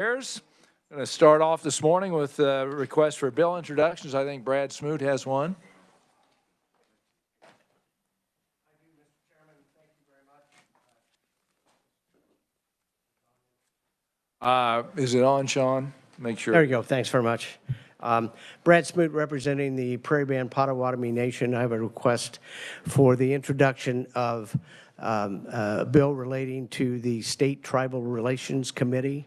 I'm going to start off this morning with a request for bill introductions. I think Brad Smoot has one. I do, Mr. Chairman. Thank you very much. Is it on, Sean? Make sure. There you go. Thanks very much. Brad Smoot, representing the Prairie Band Potawatomi Nation. I have a request for the introduction of a bill relating to the State Tribal Relations Committee.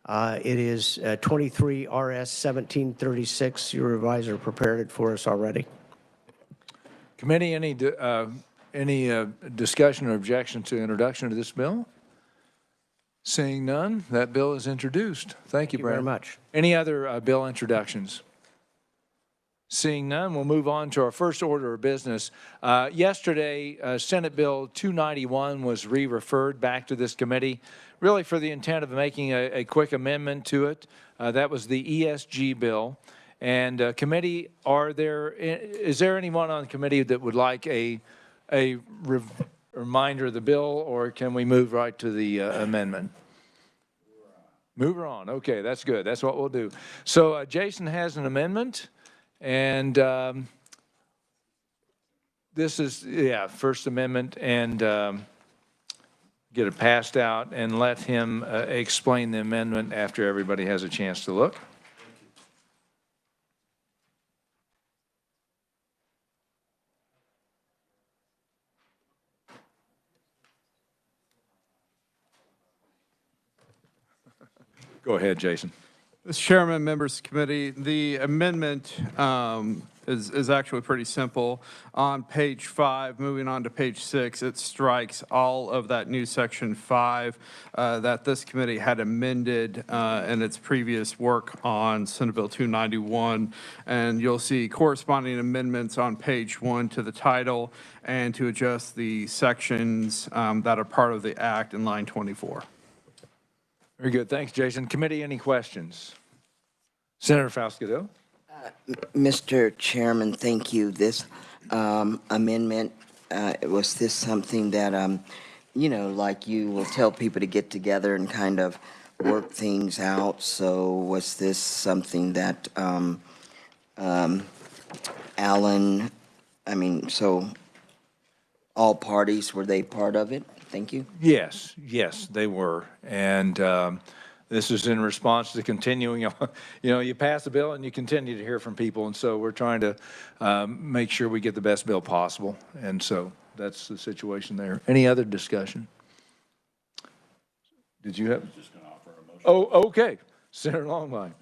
It is 23 RS 1736. Your revisor prepared it for us already. Committee, any discussion or objection to introduction of this bill? Seeing none, that bill is introduced. Thank you, Brad. Very much. Any other bill introductions? Seeing none, we'll move on to our first order of business. Yesterday, Senate Bill 291 was re-referred back to this committee, really for the intent of making a quick amendment to it. That was the ESG bill. And committee, is there anyone on the committee that would like a reminder of the bill, or can we move right to the amendment? Move her on. Okay, that's good. That's what we'll do. So Jason has an amendment, and this is, First Amendment, and get it passed out and let him explain the amendment after everybody has a chance to look. Go ahead, Jason. Mr. Chairman, members of the committee, the amendment is actually pretty simple. On page 5, moving on to page 6, it strikes all of that new section 5 that this committee had amended in its previous work on Senate Bill 291. And you'll see corresponding amendments on page 1 to the title and to adjust the sections that are part of the act in line 24. Very good. Thanks, Jason. Committee, any questions? Senator Fauscadell. Mr. Chairman, thank you. This amendment, was this something that, like you will tell people to get together and kind of work things out? So was this something that Alan, so all parties, were they part of it? Thank you. Yes, they were. And this is in response to continuing, you pass a bill and you continue to hear from people. And so we're trying to make sure we get the best bill possible. And so that's the situation there. Any other discussion? Did you have? Just going to offer a motion. Oh, okay. Senator Longline.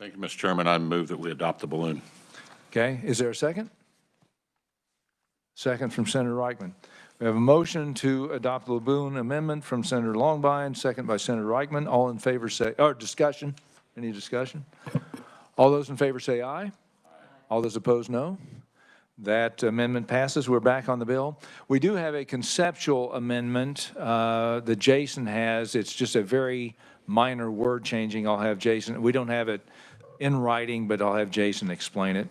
Thank you, Mr. Chairman. I move that we adopt the balloon. Okay. Is there a second? Second from Senator Reichman. We have a motion to adopt the Laboon amendment from Senator Longbine, second by Senator Reichman. All in favor say, or discussion? Any discussion? All those in favor say aye. Aye. All those opposed, no. That amendment passes. We're back on the bill. We do have a conceptual amendment that Jason has. It's just a very minor word changing. I'll have Jason, we don't have it in writing, but I'll have Jason explain it.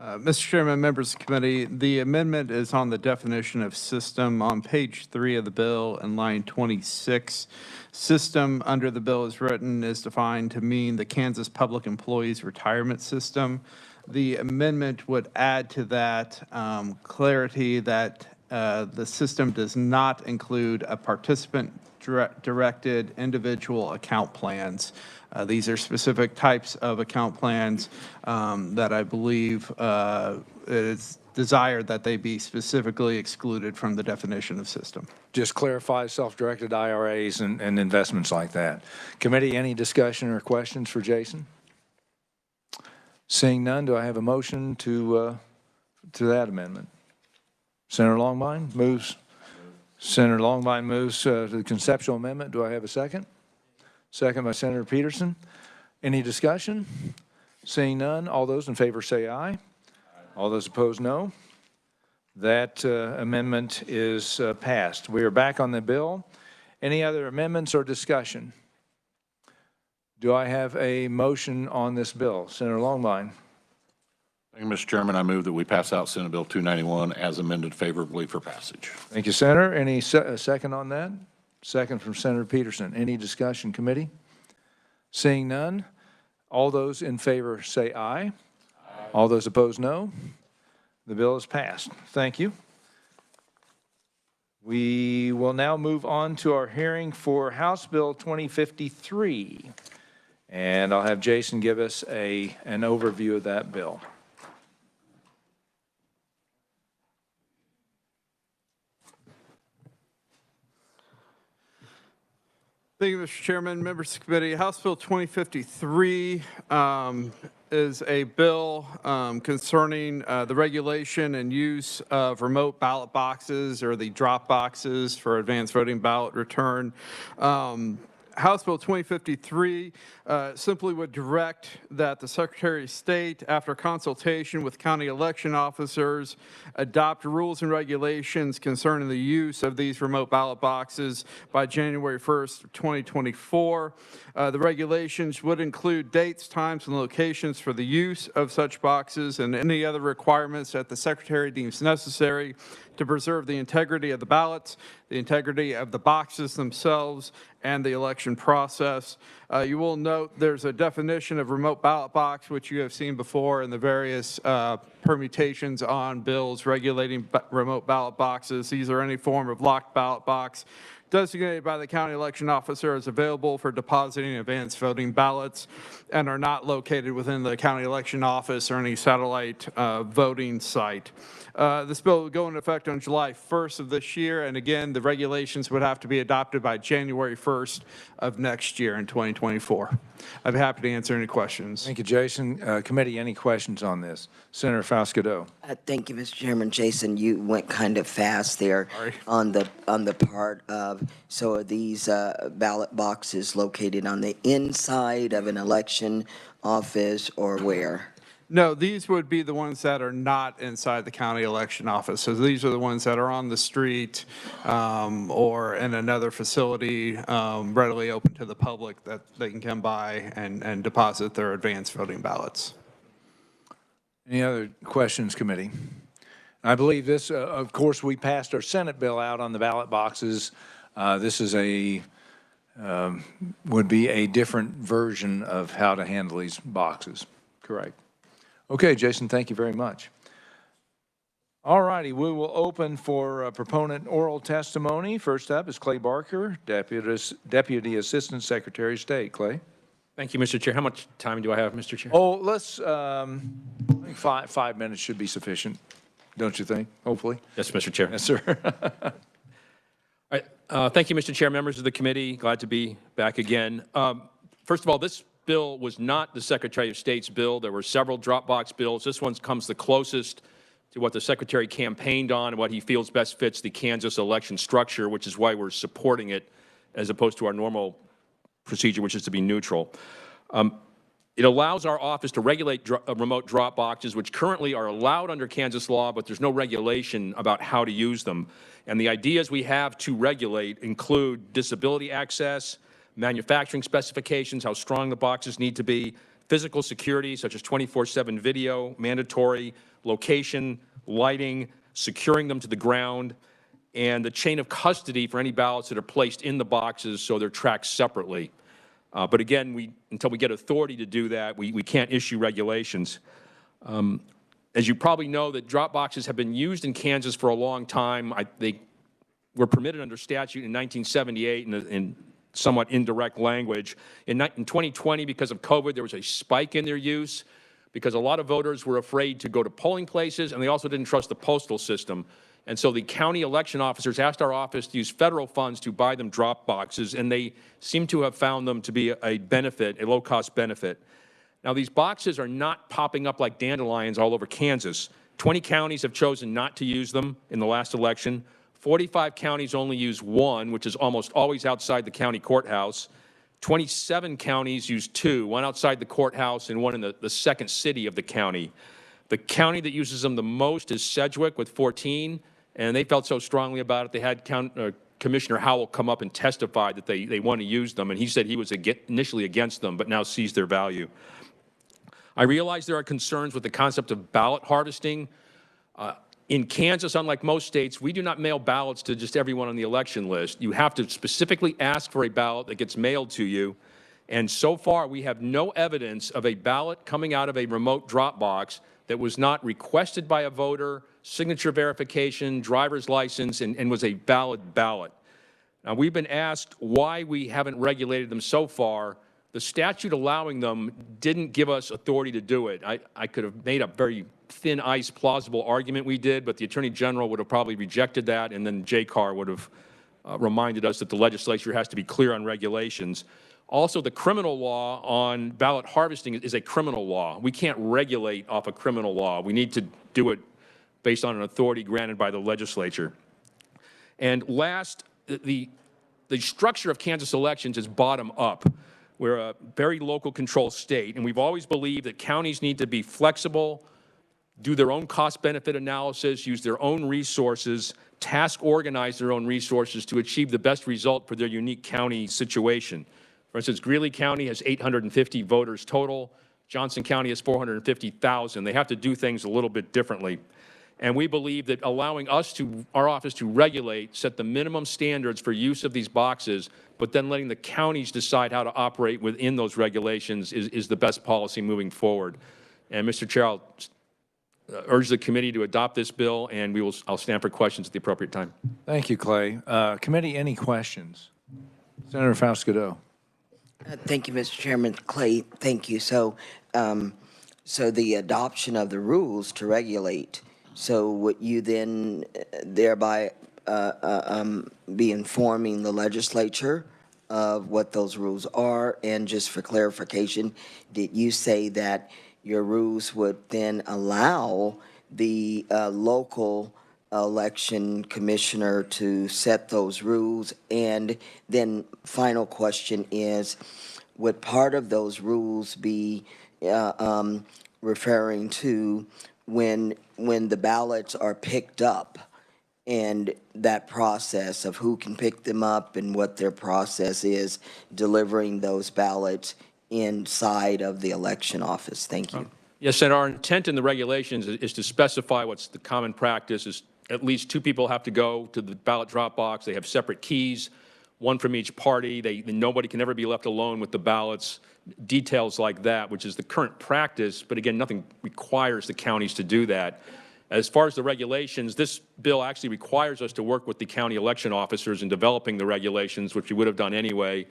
Mr. Chairman, members of the committee, the amendment is on the definition of system on page 3 of the bill in line 26. System under the bill is written is defined to mean the Kansas Public Employees Retirement System. The amendment would add to that clarity that the system does not include a participant-directed individual account plans. These are specific types of account plans that I believe it is desired that they be specifically excluded from the definition of system. Just clarify self-directed IRAs and investments like that. Committee, any discussion or questions for Jason? Seeing none, do I have a motion to that amendment? Senator Longbine moves. Senator Longbine moves to the conceptual amendment. Do I have a second? Second by Senator Peterson. Any discussion? Seeing none, all those in favor say aye. Aye. All those opposed, no. That amendment is passed. We are back on the bill. Any other amendments or discussion? Do I have a motion on this bill? Senator Longbine. Thank you, Mr. Chairman. I move that we pass out Senate Bill 291 as amended favorably for passage. Thank you, Senator. Any second on that? Second from Senator Peterson. Any discussion, committee? Seeing none, all those in favor say aye. Aye. All those opposed, no. The bill is passed. Thank you. We will now move on to our hearing for House Bill 2053. And I'll have Jason give us an overview of that bill. Thank you, Mr. Chairman, members of the committee. House Bill 2053 is a bill concerning the regulation and use of remote ballot boxes, or the drop boxes for advanced voting ballot return. House Bill 2053 simply would direct that the Secretary of State, after consultation with county election officers, adopt rules and regulations concerning the use of these remote ballot boxes by January 1st, 2024. The regulations would include dates, times, and locations for the use of such boxes and any other requirements that the Secretary deems necessary to preserve the integrity of the ballots, the integrity of the boxes themselves, and the election process. You will note there's a definition of remote ballot box, which you have seen before in the various permutations on bills regulating remote ballot boxes. These are any form of locked ballot box designated by the county election officer as available for depositing advanced voting ballots and are not located within the county election office or any satellite voting site. This bill will go into effect on July 1st of this year, and again, the regulations would have to be adopted by January 1st of next year in 2024. I'd be happy to answer any questions. Thank you, Jason. Committee, any questions on this? Senator Fausto. Thank you, Mr. Chairman. Jason, you went kind of fast there. Sorry. on the part of, so are these ballot boxes located on the inside of an election office or where? No, these would be the ones that are not inside the county election office. So these are the ones that are on the street or in another facility readily open to the public that they can come by and deposit their advanced voting ballots. Any other questions, committee? I believe this, of course, we passed our Senate bill out on the ballot boxes. This is would be a different version of how to handle these boxes. Correct. Okay, Jason, thank you very much. All righty, we will open for proponent oral testimony. First up is Clay Barker, Deputy Assistant Secretary of State. Clay. Thank you, Mr. Chair. How much time do I have, Mr. Chair? Oh, let's, I think 5 minutes should be sufficient, don't you think? Hopefully. Yes, Mr. Chair. Yes, sir. All right. Thank you, Mr. Chair, members of the committee. Glad to be back again. First of all, this bill was not the Secretary of State's bill. There were several Dropbox bills. This one comes the closest to what the Secretary campaigned on and what he feels best fits the Kansas election structure, which is why we're supporting it as opposed to our normal procedure, which is to be neutral. It allows our office to regulate remote drop boxes, which currently are allowed under Kansas law, but there's no regulation about how to use them. And the ideas we have to regulate include disability access, manufacturing specifications, how strong the boxes need to be, physical security, such as 24/7 video, mandatory, location, lighting, securing them to the ground, and the chain of custody for any ballots that are placed in the boxes so they're tracked separately. But again, until we get authority to do that, we can't issue regulations. As you probably know, that drop boxes have been used in Kansas for a long time. They were permitted under statute in 1978 in somewhat indirect language. In 2020, because of COVID, there was a spike in their use because a lot of voters were afraid to go to polling places, and they also didn't trust the postal system. And so the county election officers asked our office to use federal funds to buy them drop boxes, and they seem to have found them to be a benefit, a low-cost benefit. Now, these boxes are not popping up like dandelions all over Kansas. 20 counties have chosen not to use them in the last election. 45 counties only use one, which is almost always outside the county courthouse. 27 counties use two, one outside the courthouse and one in the second city of the county. The county that uses them the most is Sedgwick with 14, and they felt so strongly about it, they had Commissioner Howell come up and testify that they want to use them, and he said he was initially against them, but now sees their value. I realize there are concerns with the concept of ballot harvesting. In Kansas, unlike most states, we do not mail ballots to just everyone on the election list. You have to specifically ask for a ballot that gets mailed to you, And so far, we have no evidence of a ballot coming out of a remote drop box that was not requested by a voter, signature verification, driver's license, and was a valid ballot. Now, we've been asked why we haven't regulated them so far. The statute allowing them didn't give us authority to do it. I could have made a very thin ice plausible argument we did, but the Attorney General would have probably rejected that, and then JCAR would have reminded us that the legislature has to be clear on regulations. Also, the criminal law on ballot harvesting is a criminal law. We can't regulate off a criminal law. We need to do it based on an authority granted by the legislature. And last, the structure of Kansas elections is bottom up. We're a very local control state, and we've always believed that counties need to be flexible, do their own cost-benefit analysis, use their own resources, task organize their own resources to achieve the best result for their unique county situation. For instance, Greeley County has 850 voters total. Johnson County has 450,000. They have to do things a little bit differently. And we believe that allowing our office to regulate, set the minimum standards for use of these boxes, but then letting the counties decide how to operate within those regulations is the best policy moving forward. And Mr. Chair, I'll urge the committee to adopt this bill, and I'll stand for questions at the appropriate time. Thank you, Clay. Committee, any questions? Senator Faust-Godot. Thank you, Mr. Chairman. Clay, thank you. So, so the adoption of the rules to regulate, so would you then thereby be informing the legislature of what those rules are? And just for clarification, did you say that your rules would then allow the local election commissioner to set those rules? And then final question is, would part of those rules be referring to when the ballots are picked up and that process of who can pick them up and what their process is delivering those ballots inside of the election office? Thank you. Yes, Senator, our intent in the regulations is to specify what's the common practice is at least two people have to go to the ballot drop box. They have separate keys, one from each party. Nobody can ever be left alone with the ballots. Details like that, which is the current practice, but again, nothing requires the counties to do that. As far as the regulations, this bill actually requires us to work with the county election officers in developing the regulations, which we would have done anyway.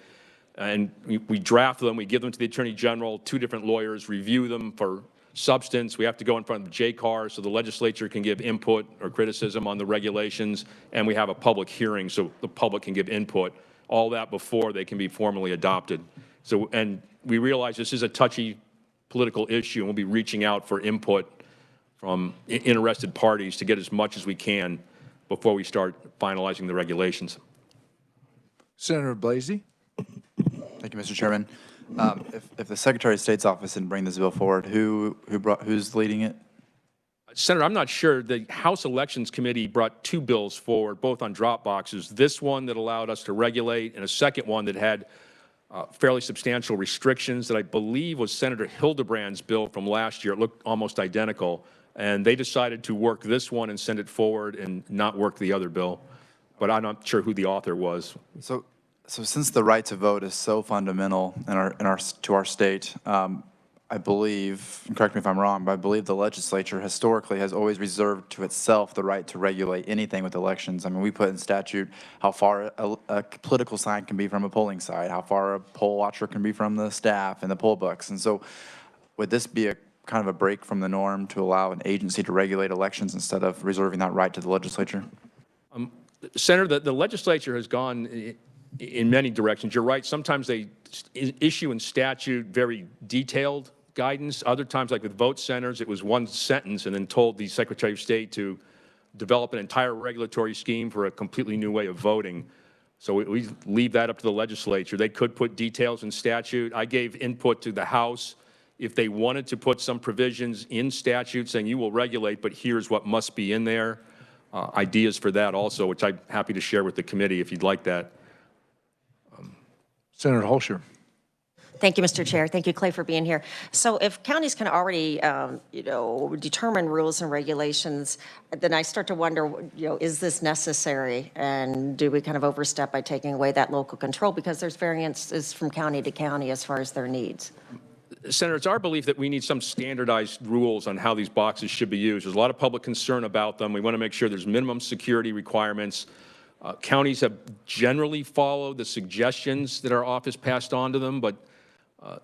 And we draft them, we give them to the Attorney General, two different lawyers review them for substance. We have to go in front of JCAR so the legislature can give input or criticism on the regulations, and we have a public hearing so the public can give input, all that before they can be formally adopted. So, and we realize this is a touchy political issue, and we'll be reaching out for input from interested parties to get as much as we can before we start finalizing the regulations. Senator Blasey. Thank you, Mr. Chairman. If the Secretary of State's office didn't bring this bill forward, who's leading it? Senator, I'm not sure. The House Elections Committee brought two bills forward, both on drop boxes. This one that allowed us to regulate, and a second one that had fairly substantial restrictions that I believe was Senator Hildebrand's bill from last year. It looked almost identical. And they decided to work this one and send it forward and not work the other bill. But I'm not sure who the author was. So since the right to vote is so fundamental to our state, I believe, and correct me if I'm wrong, but I believe the legislature historically has always reserved to itself the right to regulate anything with elections. I mean, we put in statute how far a political sign can be from a polling site, how far a poll watcher can be from the staff and the poll books. And so would this be a kind of a break from the norm to allow an agency to regulate elections instead of reserving that right to the legislature? Senator, the legislature has gone in many directions. You're right. Sometimes they issue in statute very detailed guidance. Other times, like with vote centers, it was one sentence and then told the Secretary of State to develop an entire regulatory scheme for a completely new way of voting. So we leave that up to the legislature. They could put details in statute. I gave input to the House if they wanted to put some provisions in statute saying you will regulate, but here's what must be in there. Ideas for that also, which I'm happy to share with the committee if you'd like that. Senator Holscher. Thank you, Mr. Chair. Thank you, Clay, for being here. So if counties can already, determine rules and regulations, then I start to wonder, is this necessary? And do we kind of overstep by taking away that local control? Because there's variances from county to county as far as their needs. Senator, it's our belief that we need some standardized rules on how these boxes should be used. There's a lot of public concern about them. We want to make sure there's minimum security requirements. Counties have generally followed the suggestions that our office passed on to them, but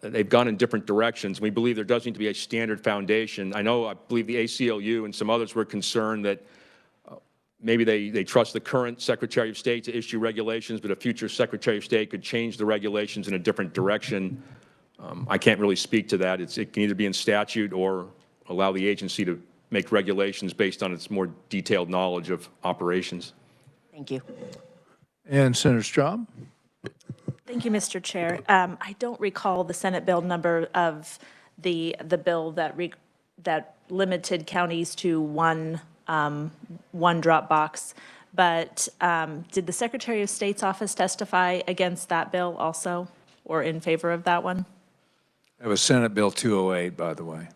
they've gone in different directions. We believe there does need to be a standard foundation. I believe the ACLU and some others were concerned that maybe they trust the current Secretary of State to issue regulations, but a future Secretary of State could change the regulations in a different direction. I can't really speak to that. It can either be in statute or allow the agency to make regulations based on its more detailed knowledge of operations. Thank you. And Senator Straub? Thank you, Mr. Chair. I don't recall the Senate bill number of the bill that limited counties to one drop box, but did the Secretary of State's office testify against that bill also, or in favor of that one? That was Senate Bill 208, by the way.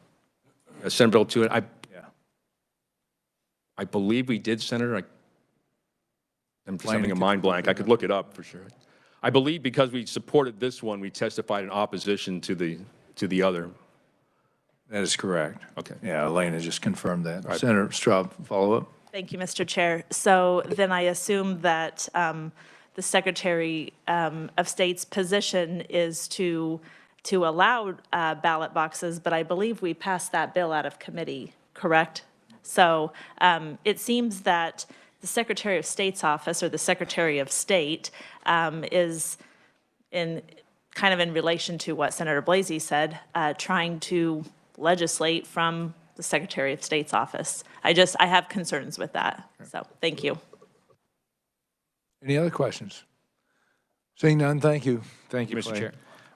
Senate Bill 208, I believe we did, Senator. I'm just having a mind blank. I could look it up for sure. I believe because we supported this one, we testified in opposition to the other. That is correct. Okay. Yeah, Elena just confirmed that. Right. Senator Straub, follow up. Thank you, Mr. Chair. So then I assume that the Secretary of State's position is to allow ballot boxes, but I believe we passed that bill out of committee, correct? So it seems that the Secretary of State's office, or the Secretary of State, is in relation to what Senator Blasey said, trying to legislate from the Secretary of State's office. I have concerns with that. So thank you. Any other questions? Seeing none, thank you. Thank you, Mr. Clay.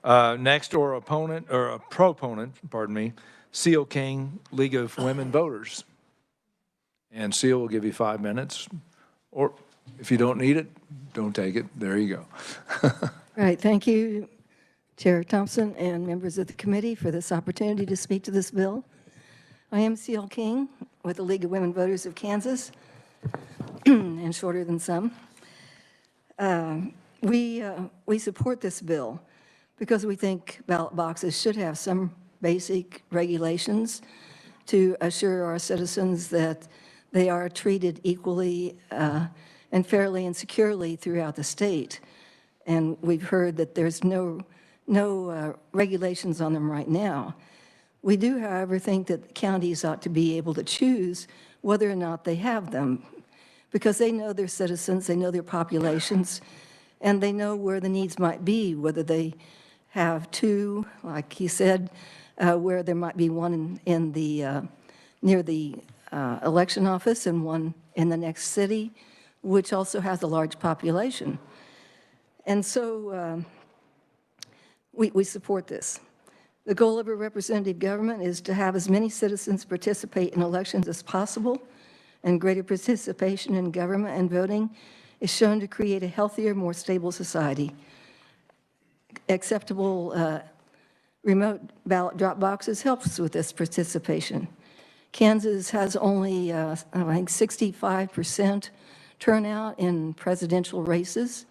Chair. Next, or opponent, or a proponent, pardon me, Seal King, League of Women Voters. And Seal will give you 5 minutes, or if you don't need it, don't take it. There you go. Right. Thank you, Chair Thompson and members of the committee, for this opportunity to speak to this bill. I am Seal King with the League of Women Voters of Kansas, and shorter than some. We support this bill because we think ballot boxes should have some basic regulations to assure our citizens that they are treated equally and fairly and securely throughout the state. And we've heard that there's no regulations on them right now. We do, however, think that counties ought to be able to choose whether or not they have them, because they know their citizens, they know their populations, and they know where the needs might be, whether they have two, like he said, where there might be one in the near the election office and one in the next city, which also has a large population. And so we support this. The goal of a representative government is to have as many citizens participate in elections as possible, and greater participation in government and voting is shown to create a healthier, more stable society. Acceptable remote ballot drop boxes helps with this participation. Kansas has only, I think, 65% turnout in presidential races.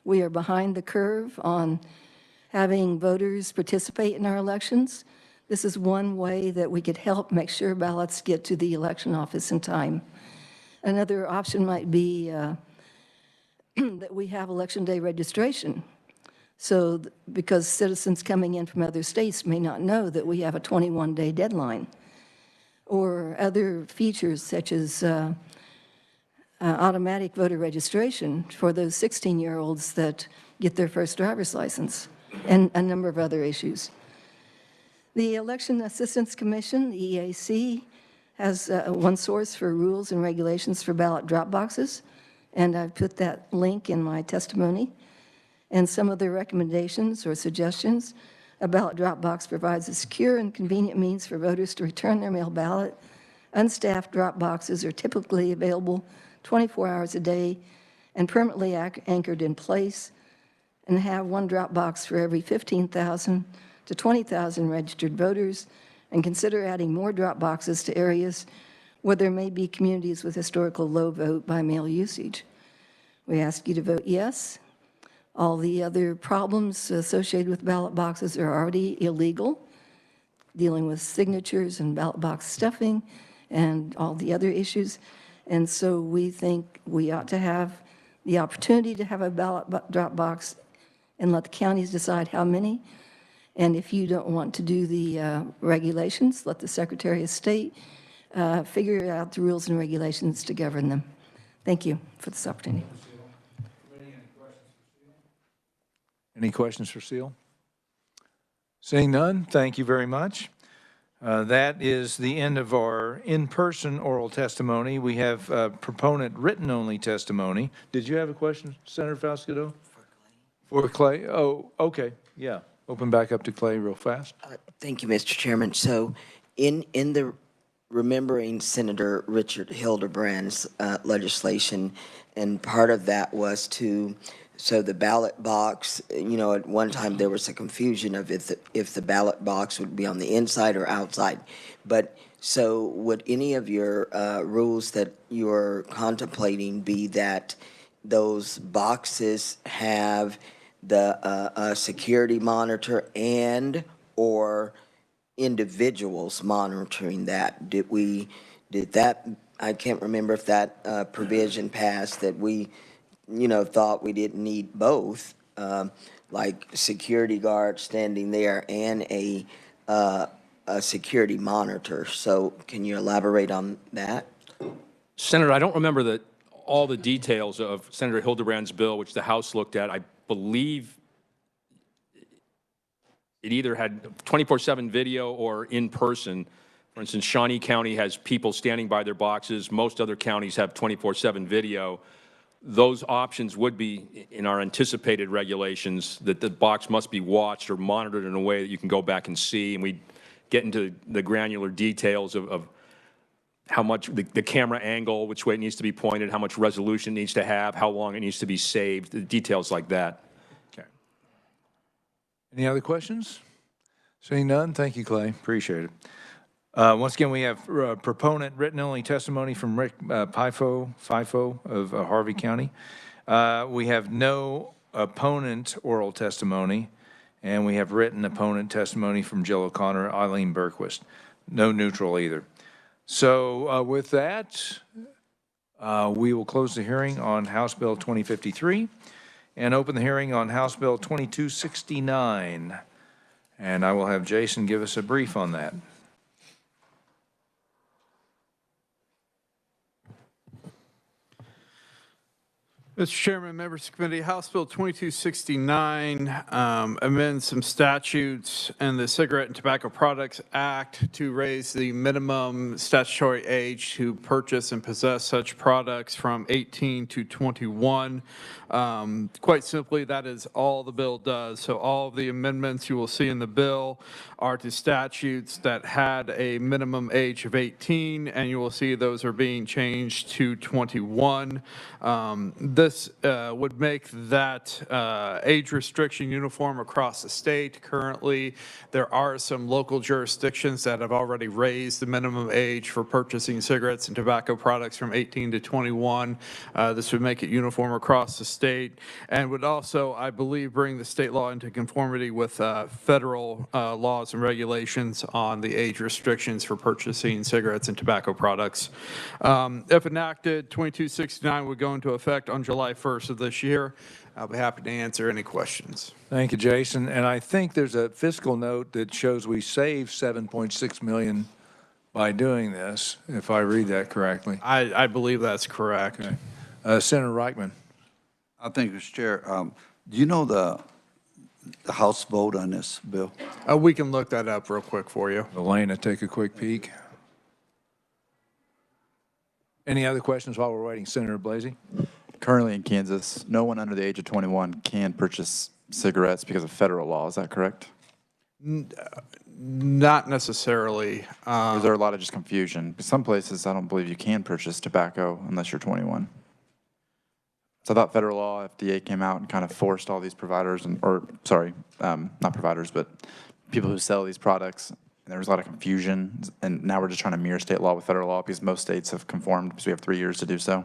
We are behind the curve on having voters participate in our elections. This is one way that we could help make sure ballots get to the election office in time. Another option might be that we have election day registration. So, because citizens coming in from other states may not know that we have a 21-day deadline, or other features such as automatic voter registration for those 16-year-olds that get their first driver's license, and a number of other issues. The Election Assistance Commission, the EAC, has one source for rules and regulations for ballot drop boxes, and I've put that link in my testimony. And some of their recommendations or suggestions: a ballot drop box provides a secure and convenient means for voters to return their mail ballot. Unstaffed drop boxes are typically available 24 hours a day and permanently anchored in place. and have one drop box for every 15,000 to 20,000 registered voters, and consider adding more drop boxes to areas where there may be communities with historical low vote by mail usage. We ask you to vote yes. All the other problems associated with ballot boxes are already illegal, dealing with signatures and ballot box stuffing and all the other issues. And so we think we ought to have the opportunity to have a ballot drop box and let the counties decide how many. And if you don't want to do the regulations, let the Secretary of State figure out the rules and regulations to govern them. Thank you for this opportunity. Any questions for Seal? Seeing none, thank you very much. That is the end of our in-person oral testimony. We have proponent written-only testimony. Did you have a question, Senator Falscato? For Clay? Oh, okay, yeah. Open back up to Clay real fast. Thank you, Mr. Chairman. So in the remembering Senator Richard Hildebrand's legislation, and part of that was so the ballot box, you know, at one time there was a confusion of if the ballot box would be on the inside or outside. But so would any of your rules that you're contemplating be that those boxes have the security monitor and or individuals monitoring that? Did that, I can't remember if that provision passed that we, you know, thought we didn't need both, like security guard standing there and a security monitor. So can you elaborate on that? Senator, I don't remember all the details of Senator Hildebrand's bill, which the House looked at. I believe it either had 24/7 video or in person. For instance, Shawnee County has people standing by their boxes. Most other counties have 24/7 video. Those options would be in our anticipated regulations, that the box must be watched or monitored in a way that you can go back and see. And we get into the granular details of how much the camera angle, which way it needs to be pointed, how much resolution it needs to have, how long it needs to be saved, the details like that. Okay. Any other questions? Seeing none, thank you, Clay. Appreciate it. Once again, we have proponent written-only testimony from Rick FIFO of Harvey County. We have no opponent oral testimony, and we have written opponent testimony from Jill O'Connor, Eileen Berquist. No neutral either. So with that, we will close the hearing on House Bill 2053 and open the hearing on House Bill 2269. And I will have Jason give us a brief on that. Mr. Chairman, members of the committee, House Bill 2269 amends some statutes in the Cigarette and Tobacco Products Act to raise the minimum statutory age to purchase and possess such products from 18 to 21. Quite simply, that is all the bill does. So all of the amendments you will see in the bill are to statutes that had a minimum age of 18, and you will see those are being changed to 21. This would make that age restriction uniform across the state. Currently, there are some local jurisdictions that have already raised the minimum age for purchasing cigarettes and tobacco products from 18 to 21. This would make it uniform across the state and would also, I believe, bring the state law into conformity with federal laws and regulations on the age restrictions for purchasing cigarettes and tobacco products. If enacted, 2269 would go into effect on July 1st of this year. I'll be happy to answer any questions. Thank you, Jason. And I think there's a fiscal note that shows we saved $7.6 million by doing this, if I read that correctly. I believe that's correct. Okay. Senator Reichman. Thank you, Mr. Chair. Do you know the House vote on this bill? We can look that up real quick for you. Elena, take a quick peek. Any other questions while we're waiting? Senator Blasey? Currently in Kansas, no one under the age of 21 can purchase cigarettes because of federal law. Is that correct? Not necessarily. Or is there a lot of just confusion? Some places, I don't believe you can purchase tobacco unless you're 21. So I thought federal law, FDA came out and kind of forced all these providers, not providers, but people who sell these products. And there was a lot of confusion, and now we're just trying to mirror state law with federal law because most states have conformed, because we have 3 years to do so.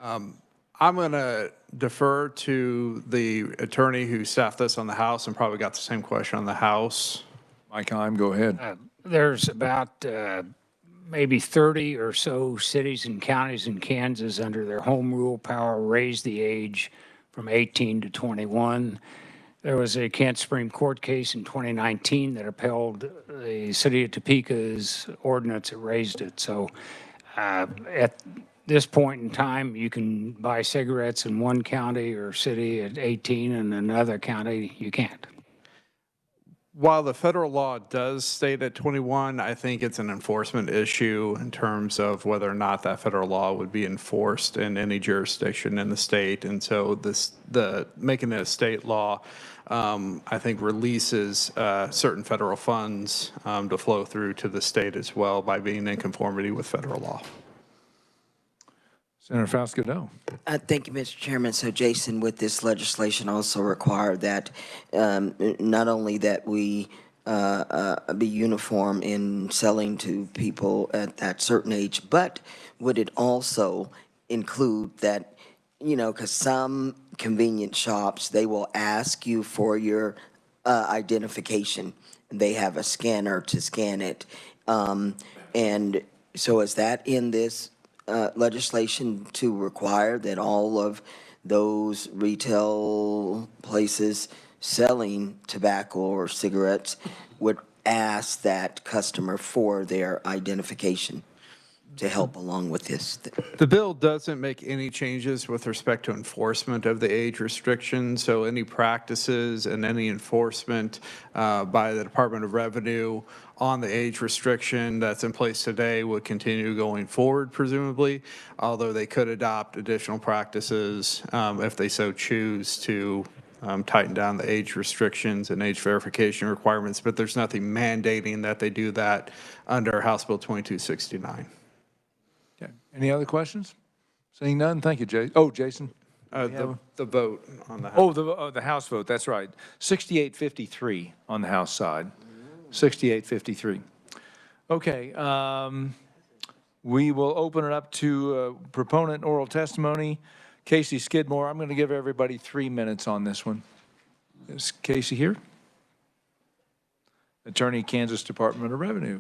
I'm going to defer to the attorney who staffed this on the House and probably got the same question on the House. Mike Heim, go ahead. There's about maybe 30 or so cities and counties in Kansas under their home rule power raised the age from 18 to 21. There was a Kansas Supreme Court case in 2019 that upheld the city of Topeka's ordinance that raised it. So at this point in time, you can buy cigarettes in one county or city at 18, and in another county you can't. While the federal law does state at 21, I think it's an enforcement issue in terms of whether or not that federal law would be enforced in any jurisdiction in the state. And so making it a state law, I think releases certain federal funds to flow through to the state as well by being in conformity with federal law. Senator Fausto. Thank you, Mr. Chairman. So, Jason, with this legislation also require that not only that we be uniform in selling to people at that certain age, but would it also include that, because some convenience shops, they will ask you for your identification. They have a scanner to scan it. And so is that in this legislation to require that all of those retail places selling tobacco or cigarettes would ask that customer for their identification to help along with this? The bill doesn't make any changes with respect to enforcement of the age restriction, so any practices and any enforcement by the Department of Revenue on the age restriction that's in place today would continue going forward, presumably, although they could adopt additional practices if they so choose to tighten down the age restrictions and age verification requirements, but there's nothing mandating that they do that under House Bill 2269. Okay. Any other questions? Seeing none, thank you, Jason. Oh, Jason. The vote on the House. Oh, the House vote, that's right. 68-53 on the House side. 68-53. Okay, we will open it up to proponent oral testimony. Casey Skidmore, I'm going to give everybody 3 minutes on this one. Is Casey here? Attorney, Kansas Department of Revenue.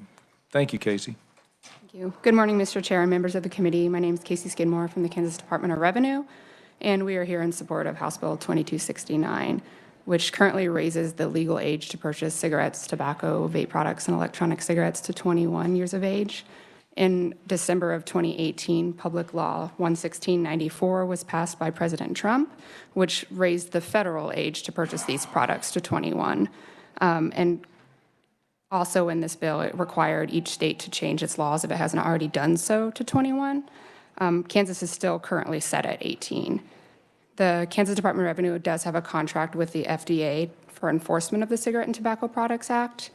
Thank you, Casey. Thank you. Good morning, Mr. Chair and members of the committee. My name is Casey Skidmore from the Kansas Department of Revenue, and we are here in support of House Bill 2269, which currently raises the legal age to purchase cigarettes, tobacco, vape products, and electronic cigarettes to 21 years of age. In December of 2018, Public Law 11694 was passed by President Trump, which raised the federal age to purchase these products to 21. And also in this bill, it required each state to change its laws if it hasn't already done so to 21. Kansas is still currently set at 18. The Kansas Department of Revenue does have a contract with the FDA for enforcement of the Cigarette and Tobacco Products Act.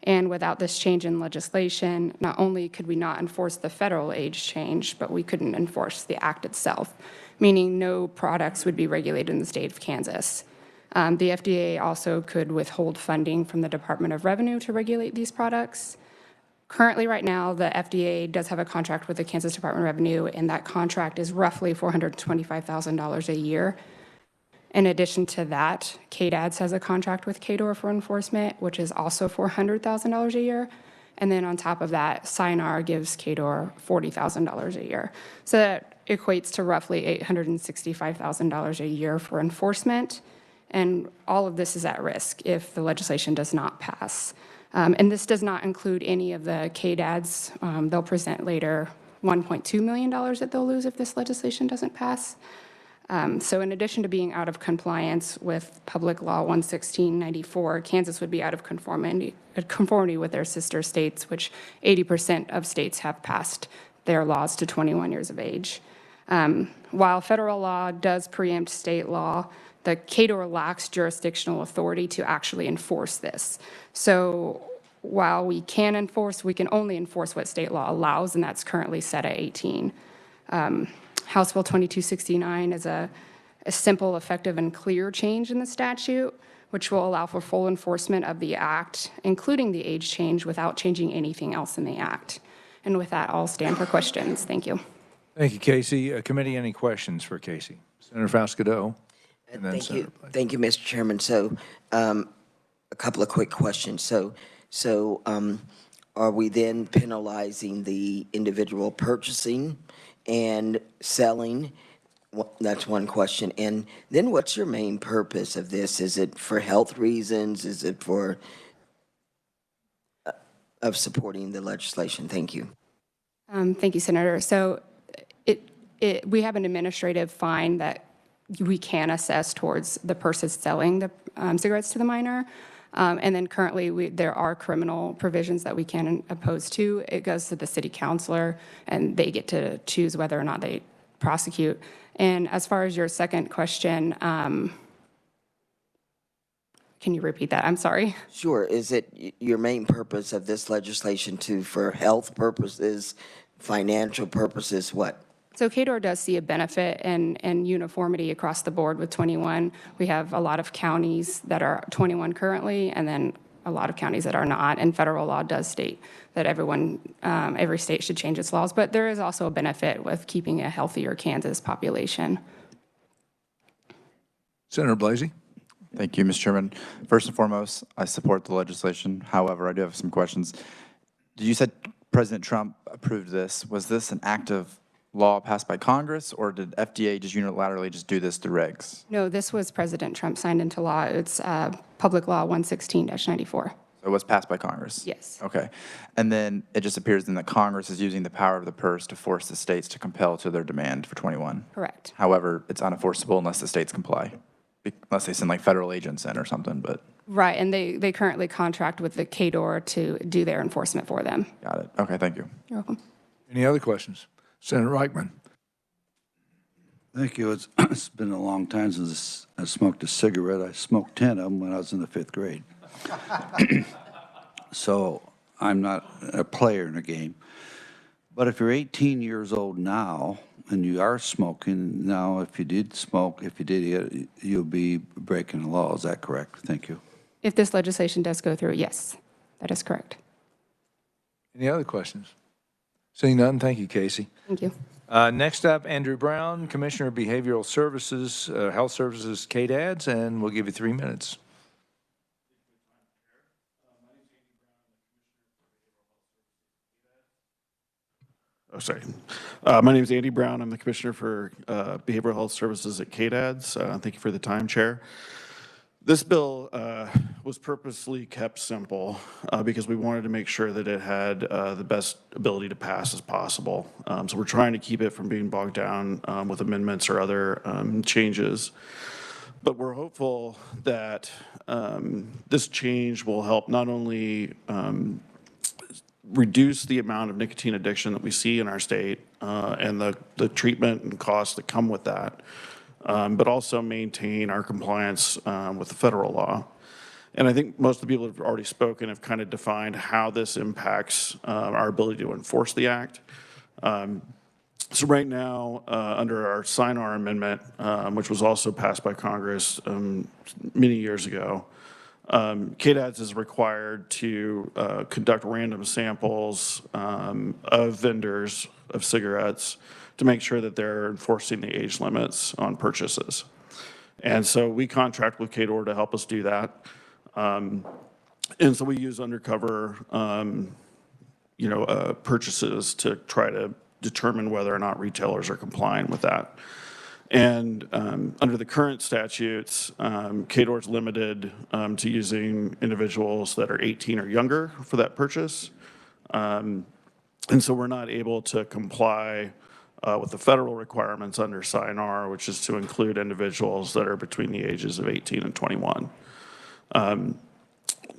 And without this change in legislation, not only could we not enforce the federal age change, but we couldn't enforce the act itself, meaning no products would be regulated in the state of Kansas. The FDA also could withhold funding from the Department of Revenue to regulate these products. Currently, right now, the FDA does have a contract with the Kansas Department of Revenue, and that contract is roughly $425,000 a year. In addition to that, ks has a contract with KDOR for enforcement, which is also $400,000 a year. And then on top of that, SINAR gives KDOR $40,000 a year. So that equates to roughly $865,000 a year for enforcement. And all of this is at risk if the legislation does not pass. And this does not include any of the KDADs. They'll present later $1.2 million that they'll lose if this legislation doesn't pass. So in addition to being out of compliance with Public Law 11694, Kansas would be out of conformity with their sister states, which 80% of states have passed their laws to 21 years of age. While federal law does preempt state law, the KDOR lacks jurisdictional authority to actually enforce this. So while we can enforce, we can only enforce what state law allows, and that's currently set at 18. House Bill 2269 is a a simple, effective, and clear change in the statute, which will allow for full enforcement of the act, including the age change, without changing anything else in the act. And with that, I'll stand for questions. Thank you. Thank you, Casey. Committee, any questions for Casey? Senator Fasquedo, and then Thank you, Senator Blake. thank you, Mr. Chairman. So, a couple of quick questions. So, are we then penalizing the individual purchasing and selling? That's one question. And then what's your main purpose of this? Is it for health reasons? Is it for, of supporting the legislation? Thank you. Thank you, Senator. So we have an administrative fine that we can assess towards the person selling the cigarettes to the minor. And then currently, there are criminal provisions that we can oppose to. It goes to the city councilor, and they get to choose whether or not they prosecute. And as far as your second question, can you repeat that? I'm sorry. Sure. Is it your main purpose of this legislation for health purposes, financial purposes, what? So KDOR does see a benefit and uniformity across the board with 21. We have a lot of counties that are 21 currently, and then a lot of counties that are not. And federal law does state that every state should change its laws. But there is also a benefit with keeping a healthier Kansas population. Senator Blasey. Thank you, Mr. Chairman. First and foremost, I support the legislation. However, I do have some questions. You said President Trump approved this. Was this an act of law passed by Congress, or did FDA just unilaterally just do this through regs? No, this was President Trump signed into law. It's Public Law 116-94. So it was passed by Congress? Yes. Okay. And then it just appears then that Congress is using the power of the purse to force the states to compel to their demand for 21. Correct. However, it's unenforceable unless the states comply, unless they send like federal agents in or something, but. Right, and they currently contract with the KDOR to do their enforcement for them. Got it. Okay, thank you. You're welcome. Any other questions? Senator Reichman. Thank you. It's been a long time since I smoked a cigarette. I smoked 10 of them when I was in the 5th grade. So I'm not a player in the game. But if you're 18 years old now and you are smoking, now if you did smoke, you'll be breaking the law. Is that correct? Thank you. If this legislation does go through, yes, that is correct. Any other questions? Seeing none, thank you, Casey. Thank you. Next up, Andrew Brown, Commissioner of Behavioral Services, Health Services, KDADS, and we'll give you 3 minutes. Oh, sorry. My name is Andy Brown. I'm the Commissioner for Behavioral Health Services at KDADS. Thank you for the time, Chair. This bill was purposely kept simple because we wanted to make sure that it had the best ability to pass as possible. So we're trying to keep it from being bogged down with amendments or other changes. But we're hopeful that this change will help not only reduce the amount of nicotine addiction that we see in our state and the treatment and costs that come with that, but also maintain our compliance with the federal law. And I think most of the people who have already spoken have kind of defined how this impacts our ability to enforce the act. So right now, under our SINAR amendment, which was also passed by Congress many years ago, KDADS is required to conduct random samples of vendors of cigarettes to make sure that they're enforcing the age limits on purchases. And so we contract with KDOR to help us do that. And so we use undercover, purchases to try to determine whether or not retailers are complying with that. And under the current statutes, KDOR is limited to using individuals that are 18 or younger for that purchase. And so we're not able to comply with the federal requirements under SINAR, which is to include individuals that are between the ages of 18 and 21.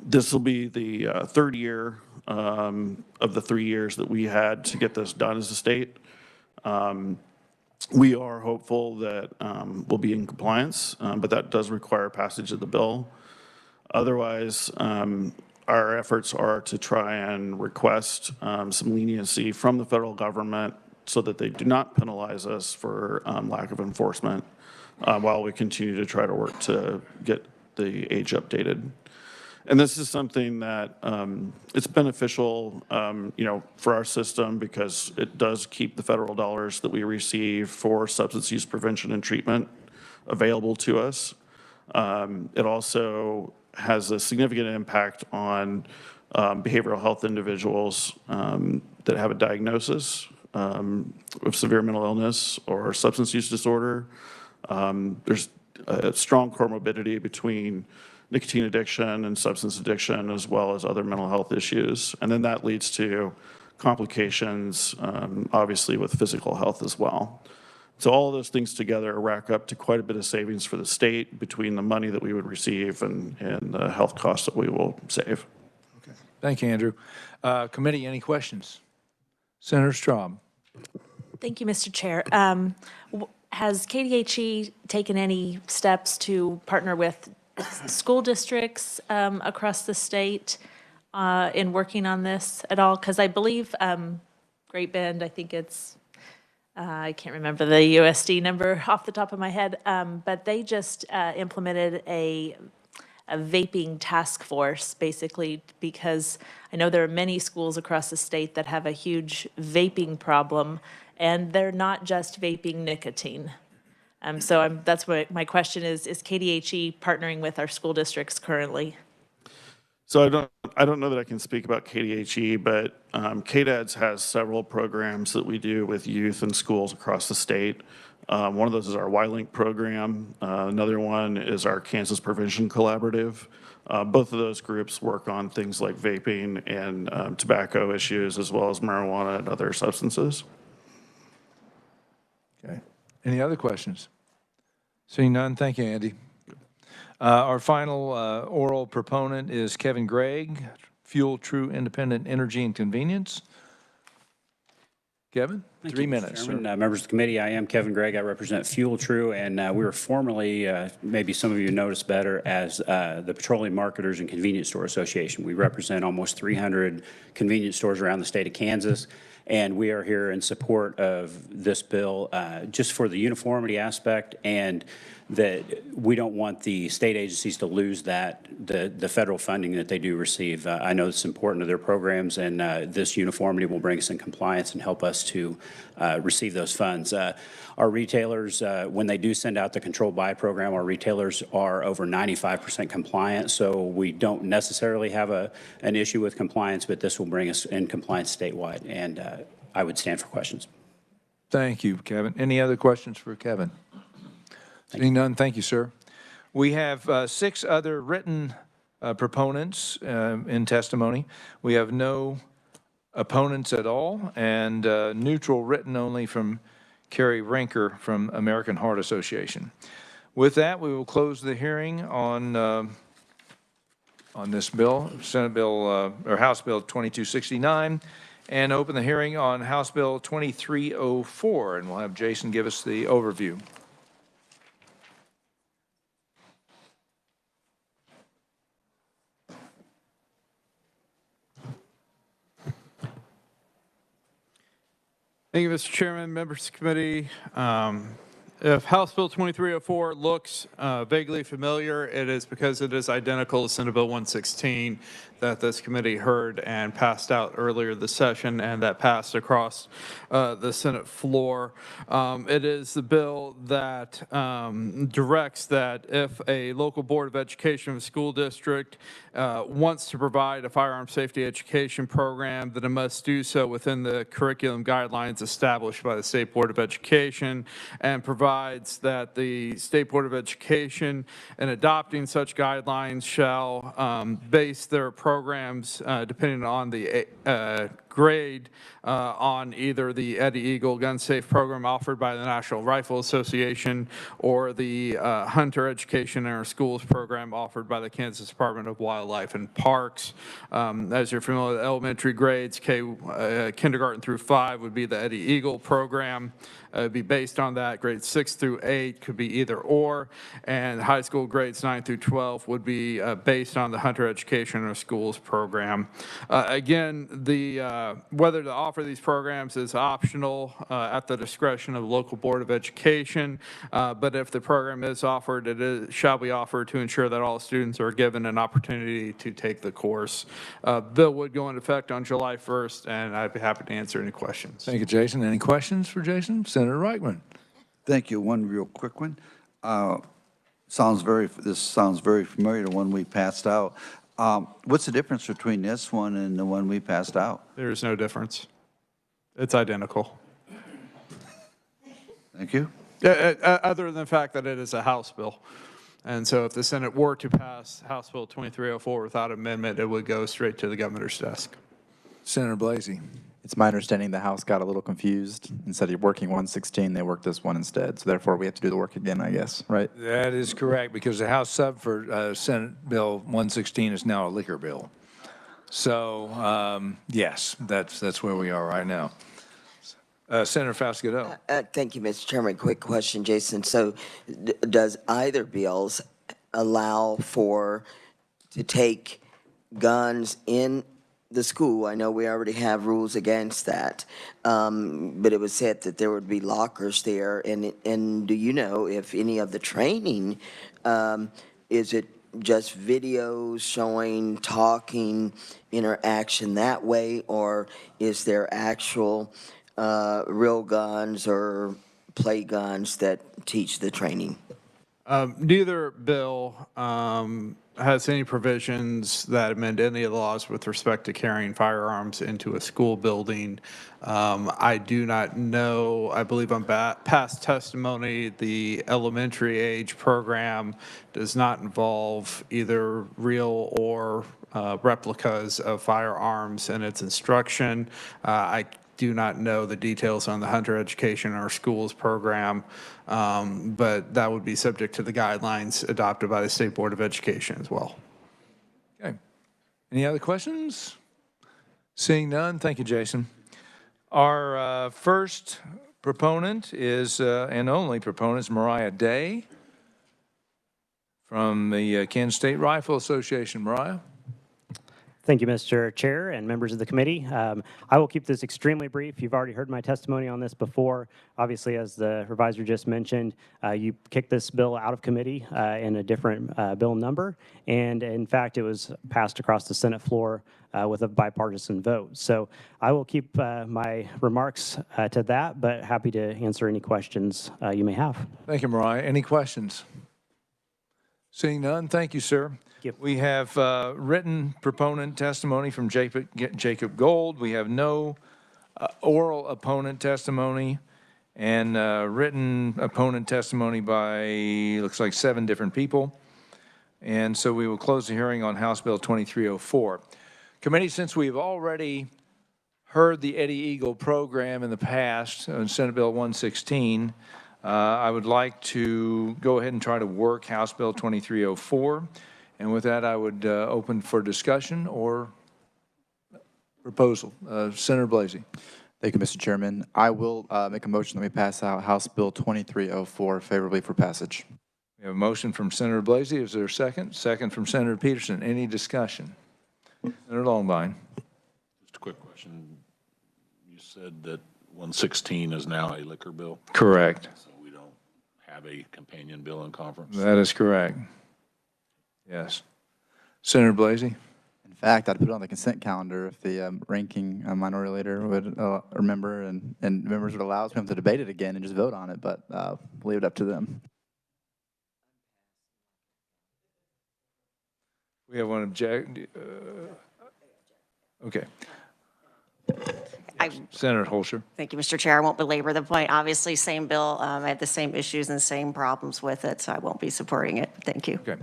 This will be the third year of the 3 years that we had to get this done as a state. We are hopeful that we'll be in compliance, but that does require passage of the bill. Otherwise, our efforts are to try and request some leniency from the federal government so that they do not penalize us for lack of enforcement while we continue to try to work to get the age updated. And this is something that it's beneficial, for our system because it does keep the federal dollars that we receive for substance use prevention and treatment available to us. It also has a significant impact on behavioral health individuals that have a diagnosis of severe mental illness or substance use disorder. There's a strong comorbidity between nicotine addiction and substance addiction, as well as other mental health issues. And then that leads to complications, obviously, with physical health as well. So all of those things together rack up to quite a bit of savings for the state between the money that we would receive and the health costs that we will save. Okay. Thank you, Andrew. Committee, any questions? Senator Straub. Thank you, Mr. Chair. Has KDHE taken any steps to partner with school districts across the state in working on this at all? Because I believe Great Bend, I think it's, I can't remember the USD number off the top of my head, but they just implemented a vaping task force, basically, because I know there are many schools across the state that have a huge vaping problem, and they're not just vaping nicotine. So that's what my question is KDHE partnering with our school districts currently? So I don't know that I can speak about KDHE, but KDADS has several programs that we do with youth and schools across the state. One of those is our Y-Link program. Another one is our Kansas Prevention Collaborative. Both of those groups work on things like vaping and tobacco issues, as well as marijuana and other substances. Okay. Any other questions? Seeing none, thank you, Andy. Our final oral proponent is Kevin Gregg, Fuel True Independent Energy and Convenience. Kevin, 3 minutes. Members of the committee, I am Kevin Gregg. I represent Fuel True, and we were formerly, maybe some of you noticed better, as the Petroleum Marketers and Convenience Store Association. We represent almost 300 convenience stores around the state of Kansas, and we are here in support of this bill just for the uniformity aspect, and that we don't want the state agencies to lose the federal funding that they do receive. I know it's important to their programs, and this uniformity will bring us in compliance and help us to receive those funds. Our retailers, when they do send out the controlled buy program, our retailers are over 95% compliant, so we don't necessarily have an issue with compliance, but this will bring us in compliance statewide, and I would stand for questions. Thank you, Kevin. Any other questions for Kevin? Seeing none, thank you, sir. We have 6 other written proponents in testimony. We have no opponents at all, and neutral written only from Carrie Rinker from American Heart Association. With that, we will close the hearing on this bill, Senate Bill or House Bill 2269, and open the hearing on House Bill 2304, and we'll have Jason give us the overview. Thank you, Mr. Chairman, members of the committee. If House Bill 2304 looks vaguely familiar, it is because it is identical to Senate Bill 116 that this committee heard and passed out earlier this session, and that passed across the Senate floor. It is the bill that directs that if a local board of education of a school district wants to provide a firearm safety education program, that it must do so within the curriculum guidelines established by the State Board of Education, and provides that the State Board of Education, in adopting such guidelines, shall base their programs, depending on the grade, on either the Eddie Eagle Gun Safe program offered by the National Rifle Association or the Hunter Education in Our Schools program offered by the Kansas Department of Wildlife and Parks. As you're familiar with elementary grades, kindergarten through 5 would be the Eddie Eagle program. It would be based on that. Grades 6 through 8 could be either or, and high school grades 9 through 12 would be based on the Hunter Education or Schools program. Again, whether to offer these programs is optional at the discretion of the local Board of Education, but if the program is offered, shall be offered to ensure that all students are given an opportunity to take the course. Bill would go into effect on July 1st, and I'd be happy to answer any questions. Thank you, Jason. Any questions for Jason? Senator Reichman. Thank you. One real quick one. This sounds very familiar to one we passed out. What's the difference between this one and the one we passed out? There is no difference. It's identical. Thank you. Other than the fact that it is a House bill. And so if the Senate were to pass House Bill 2304 without amendment, it would go straight to the governor's desk. Senator Blasey. It's my understanding the House got a little confused. Instead of working 116, they worked this one instead. So therefore, we have to do the work again, I guess, right? That is correct, because the House sub for Senate Bill 116 is now a liquor bill. So, yes, that's where we are right now. Senator Faust-Godot. Thank you, Mr. Chairman. Quick question, Jason. So does either bills allow to take guns in the school? I know we already have rules against that, but it was said that there would be lockers there. And do you know if any of the training, is it just videos showing, talking, interaction that way, or is there actual real guns or play guns that teach the training? Neither bill has any provisions that amend any of the laws with respect to carrying firearms into a school building. I do not know, I believe on past testimony, the elementary age program does not involve either real or replicas of firearms in its instruction. I do not know the details on the Hunter Education or Schools program, but that would be subject to the guidelines adopted by the State Board of Education as well. Okay. Any other questions? Seeing none, thank you, Jason. Our first proponent is, and only proponent, is Mariah Day from the Kansas State Rifle Association. Mariah. Thank you, Mr. Chair and members of the committee. I will keep this extremely brief. You've already heard my testimony on this before. Obviously, as the revisor just mentioned, you kicked this bill out of committee in a different bill number, and in fact, it was passed across the Senate floor with a bipartisan vote. So I will keep my remarks to that, but happy to answer any questions you may have. Thank you, Mariah. Any questions? Seeing none, thank you, sir. We have written proponent testimony from Jacob Gold. We have no oral opponent testimony, and written opponent testimony by, looks like 7 different people. And so we will close the hearing on House Bill 2304. Committee, since we've already heard the Eddie Eagle program in the past on Senate Bill 116, I would like to go ahead and try to work House Bill 2304. And with that, I would open for discussion or proposal. Senator Blasey. Thank you, Mr. Chairman. I will make a motion that we pass out House Bill 2304 favorably for passage. We have a motion from Senator Blasey. Is there a second? Second from Senator Peterson. Any discussion? Senator Longbine. Just a quick question. You said that 116 is now a liquor bill? Correct. So we don't have a companion bill in conference? That is correct. Yes. Senator Blasey? In fact, I'd put it on the consent calendar if the ranking minority leader would remember and members would allow us to debate it again and just vote on it, but leave it up to them. We have one object. Okay. Senator Holscher. Thank you, Mr. Chair. I won't belabor the point. Obviously, same bill. I have the same issues and same problems with it, so I won't be supporting it. Thank you. Okay.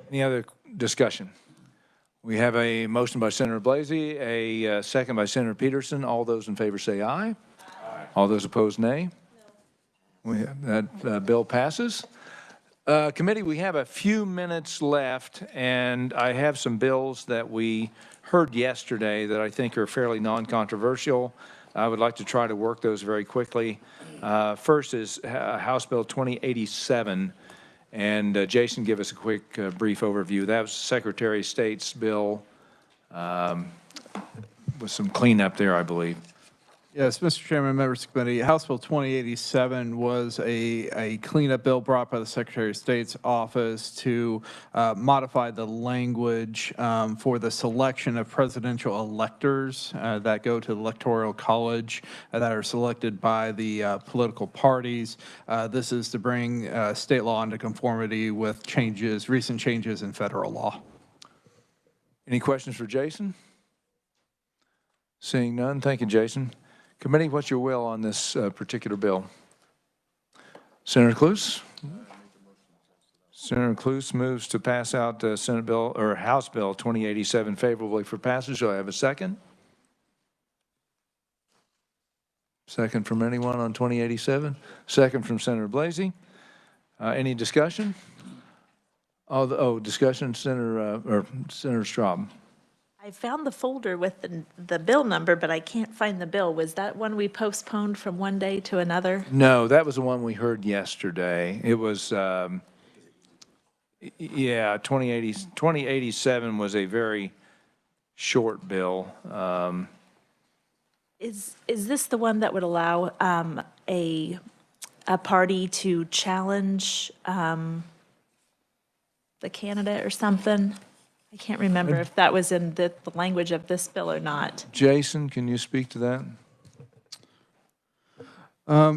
Any other discussion? We have a motion by Senator Blasey, a second by Senator Peterson. All those in favor say aye. Aye. All those opposed, nay. That bill passes. Committee, we have a few minutes left, and I have some bills that we heard yesterday that I think are fairly non-controversial. I would like to try to work those very quickly. First is House Bill 2087, and Jason, give us a quick brief overview. That was Secretary of State's bill with some cleanup there, I believe. Yes, Mr. Chairman, members of the committee, House Bill 2087 was a cleanup bill brought by the Secretary of State's office to modify the language for the selection of presidential electors that go to the Electoral College that are selected by the political parties. This is to bring state law into conformity with recent changes in federal law. Any questions for Jason? Seeing none, thank you, Jason. Committee, what's your will on this particular bill? Senator Cluse? Senator Cluse moves to pass out Senate Bill or House Bill 2087 favorably for passage. Do I have a second? Second from anyone on 2087? Second from Senator Blasey. Any discussion? Discussion, Senator Straub. I found the folder with the bill number, but I can't find the bill. Was that one we postponed from one day to another? No, that was the one we heard yesterday. It was, 2087 was a very short bill. Is this the one that would allow a party to challenge the candidate or something? I can't remember if that was in the language of this bill or not. Jason, can you speak to that?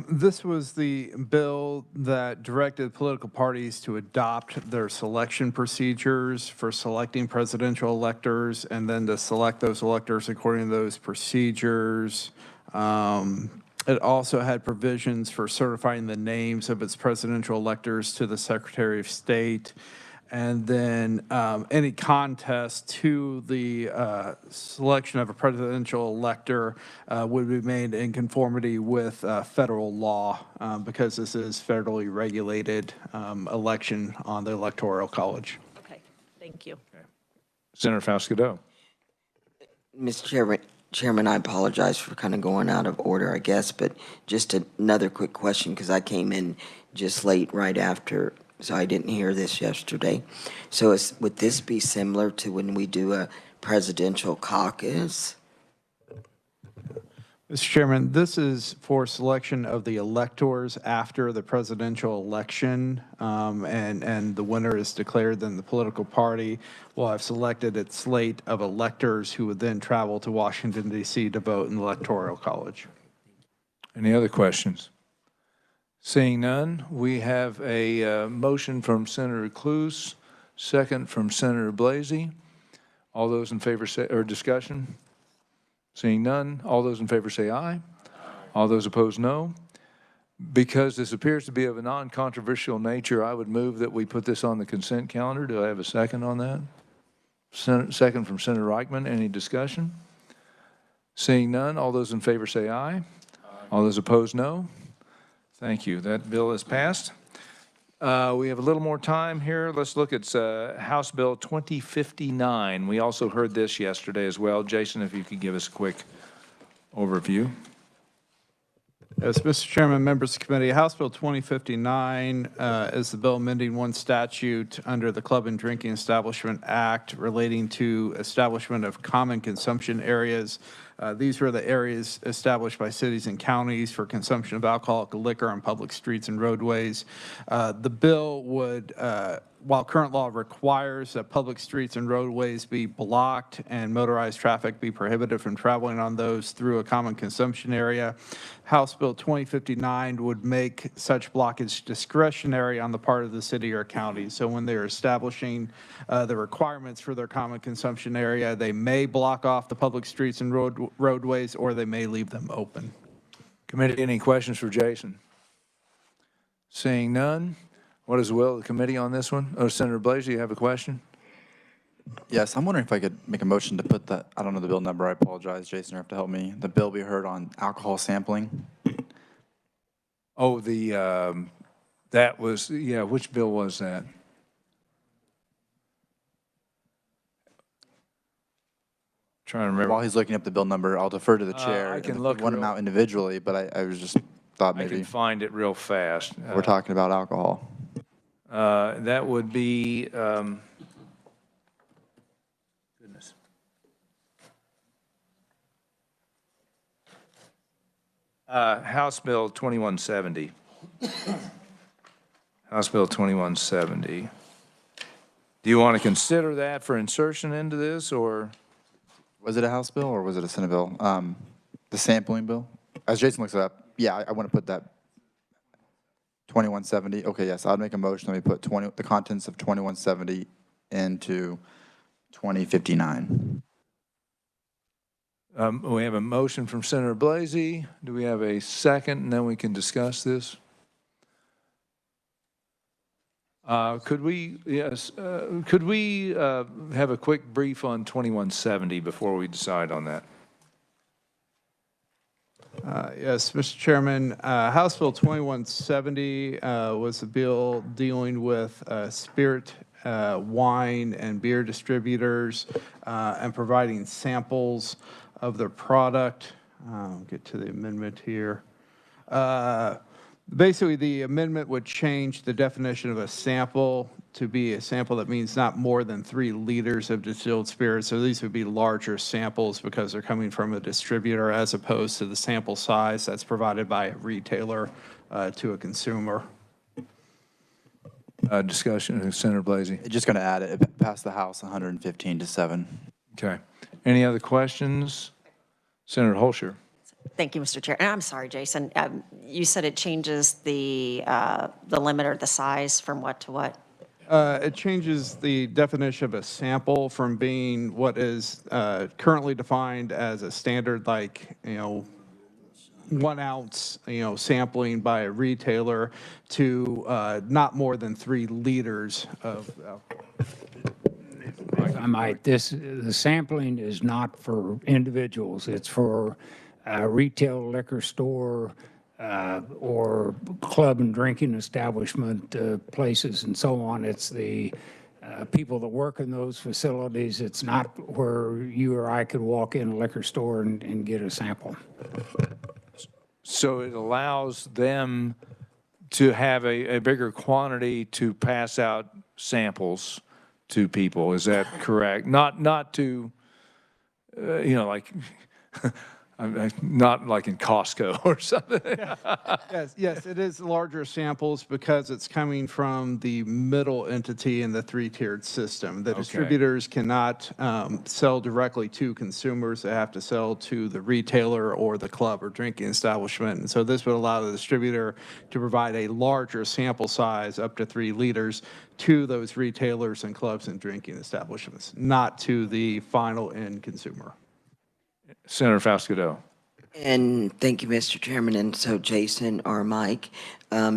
This was the bill that directed political parties to adopt their selection procedures for selecting presidential electors and then to select those electors according to those procedures. It also had provisions for certifying the names of its presidential electors to the Secretary of State. And then any contest to the selection of a presidential elector would be made in conformity with federal law because this is federally regulated election on the Electoral College. Okay, thank you. Senator Faust-Cadeau. Mr. Chairman, I apologize for kind of going out of order, I guess, but just another quick question because I came in just late right after, so I didn't hear this yesterday. So would this be similar to when we do a presidential caucus? Mr. Chairman, this is for selection of the electors after the presidential election, and the winner is declared. Then the political party will have selected its slate of electors who would then travel to Washington, D.C. to vote in the Electoral College. Any other questions? Seeing none, we have a motion from Senator Cluse, second from Senator Blasey. All those in favor say, or discussion? Seeing none, all those in favor say aye. All those opposed, no. Because this appears to be of a non-controversial nature, I would move that we put this on the consent calendar. Do I have a second on that? Second from Senator Reichman. Any discussion? Seeing none, all those in favor say aye. All those opposed, no. Thank you. That bill is passed. We have a little more time here. Let's look at House Bill 2059. We also heard this yesterday as well. Jason, if you could give us a quick overview. Yes, Mr. Chairman, members of the committee, House Bill 2059 is the bill amending one statute under the Club and Drinking Establishment Act relating to establishment of common consumption areas. These were the areas established by cities and counties for consumption of alcoholic liquor on public streets and roadways. The bill would, while current law requires that public streets and roadways be blocked and motorized traffic be prohibited from traveling on those through a common consumption area, House Bill 2059 would make such blockage discretionary on the part of the city or county. So when they're establishing the requirements for their common consumption area, they may block off the public streets and roadways, or they may leave them open. Committee, any questions for Jason? Seeing none, what is the will of the committee on this one? Oh, Senator Blasey, you have a question? Yes, I'm wondering if I could make a motion to put the, I don't know the bill number, I apologize, Jason, you have to help me. The bill we heard on alcohol sampling. Oh, that was, yeah, which bill was that? Trying to remember. While he's looking up the bill number, I'll defer to the chair. I can and look one real- amount individually, but I was just thought I maybe can find it real fast. we're talking about alcohol. That would be, goodness. House Bill 2170. House Bill 2170. Do you want to consider that for insertion into this, or? Was it a House bill or was it a Senate bill? The sampling bill? As Jason looks it up, yeah, I want to put that 2170. Okay, yes, I'd make a motion that we put the contents of 2170 into 2059. We have a motion from Senator Blasey. Do we have a second, and then we can discuss this? Could we have a quick brief on 2170 before we decide on that? Yes, Mr. Chairman, House Bill 2170 was a bill dealing with spirit, wine, and beer distributors and providing samples of their product. I'll get to the amendment here. Basically, the amendment would change the definition of a sample to be a sample that means not more than 3 liters of distilled spirit. So these would be larger samples because they're coming from a distributor as opposed to the sample size that's provided by a retailer to a consumer. Discussion, Senator Blasey. Just going to add it. It passed the House 115-7. Okay. Any other questions? Senator Holscher. Thank you, Mr. Chair. And I'm sorry, Jason, you said it changes the limit or the size from what to what? It changes the definition of a sample from being what is currently defined as a standard, like, 1 ounce, sampling by a retailer to not more than 3 liters of alcohol. I might, the sampling is not for individuals. It's for retail liquor store or club and drinking establishment places and so on. It's the people that work in those facilities. It's not where you or I could walk in a liquor store and get a sample. So it allows them to have a bigger quantity to pass out samples to people. Is that correct? Not to, like, not like in Costco or something. Yes, it is larger samples because it's coming from the middle entity in the 3-tiered system. The distributors cannot sell directly to consumers. They have to sell to the retailer or the club or drinking establishment. And so this would allow the distributor to provide a larger sample size, up to 3 liters, to those retailers and clubs and drinking establishments, not to the final end consumer. Senator Fausto. And thank you, Mr. Chairman. And so Jason or Mike,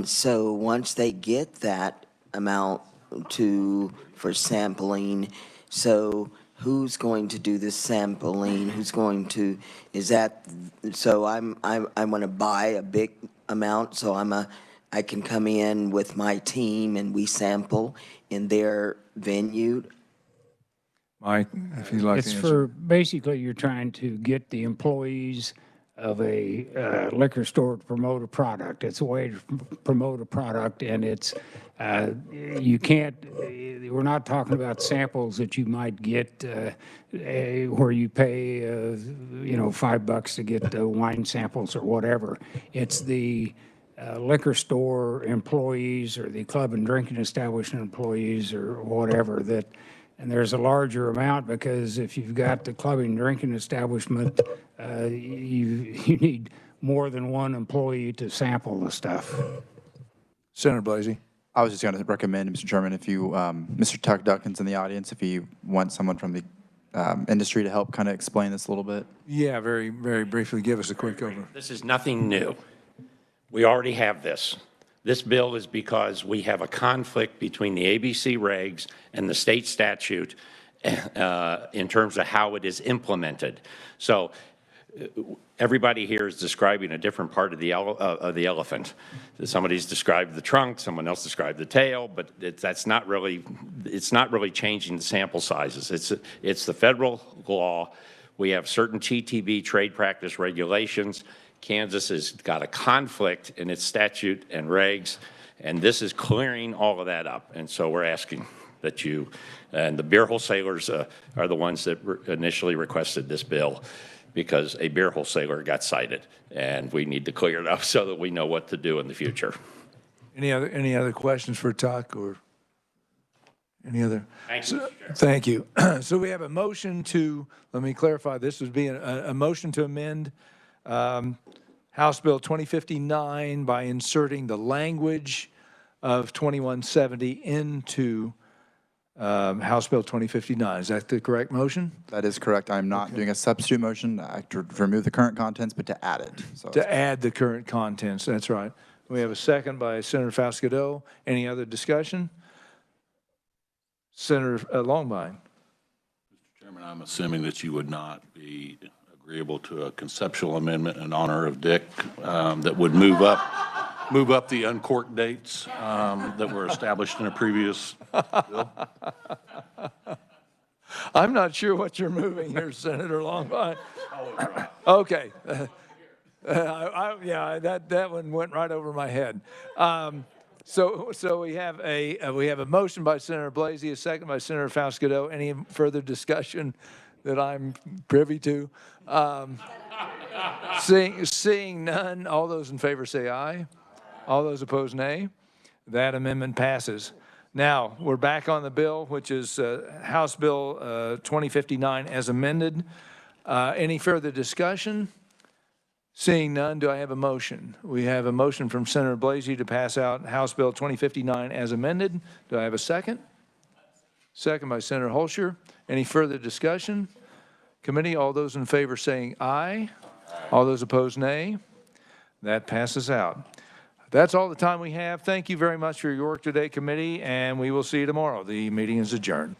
so once they get that amount for sampling, so who's going to do the sampling? Who's going to, so I want to buy a big amount, so I can come in with my team and we sample in their venue. Mike, if you'd like to It's answer. for, basically, you're trying to get the employees of a liquor store to promote a product. It's a way to promote a product, and it's, you can't, we're not talking about samples that you might get where you pay, $5 to get wine samples or whatever. It's the liquor store employees or the club and drinking establishment employees or whatever that. And there's a larger amount because if you've got the club and drinking establishment, you need more than 1 employee to sample the stuff. Senator Blasey. I was just going to recommend, Mr. Chairman, if you, Mr. Tuck Duncan's in the audience, if you want someone from the industry to help kind of explain this a little bit. Yeah, very, very briefly, give us a quick overview. This is nothing new. We already have this. This bill is because we have a conflict between the ABC regs and the state statute in terms of how it is implemented. So everybody here is describing a different part of the elephant. Somebody's described the trunk, someone else described the tail, but it's not really changing the sample sizes. It's the federal law We have certain TTB trade practice regulations. Kansas has got a conflict in its statute and regs, and this is clearing all of that up. And so we're asking that you, and the beer wholesalers are the ones that initially requested this bill because a beer wholesaler got cited, and we need to clear it up so that we know what to do in the future. Any other questions for Tuck or any other? Thank you, Mr. Chair. Thank you. So we have a motion to, let me clarify, this would be a motion to amend House Bill 2059 by inserting the language of 2170 into House Bill 2059. Is that the correct motion? That is correct. I'm not doing a substitute motion to remove the current contents, but to add it. So To add the current contents, that's right. We have a second by Senator Fasquedo. Any other discussion? Senator Longmire. Mr. Chairman, I'm assuming that you would not be agreeable to a conceptual amendment in honor of Dick that would move up the uncorked dates that were established in a previous bill. I'm not sure what you're moving here, Senator Longmire. Okay. Yeah, that one went right over my head. So we have a motion by Senator Blasey, a second by Senator Fasquedo. Any further discussion that I'm privy to? Seeing none, all those in favor say aye. All those opposed, nay. That amendment passes. Now, we're back on the bill, which is House Bill 2059 as amended. Any further discussion? Seeing none, do I have a motion? We have a motion from Senator Blasey to pass out House Bill 2059 as amended. Do I have a second? Second by Senator Holscher. Any further discussion? Committee, all those in favor saying aye. All those opposed, nay. That passes out. That's all the time we have. Thank you very much for your work today, committee, and we will see you tomorrow. The meeting is adjourned.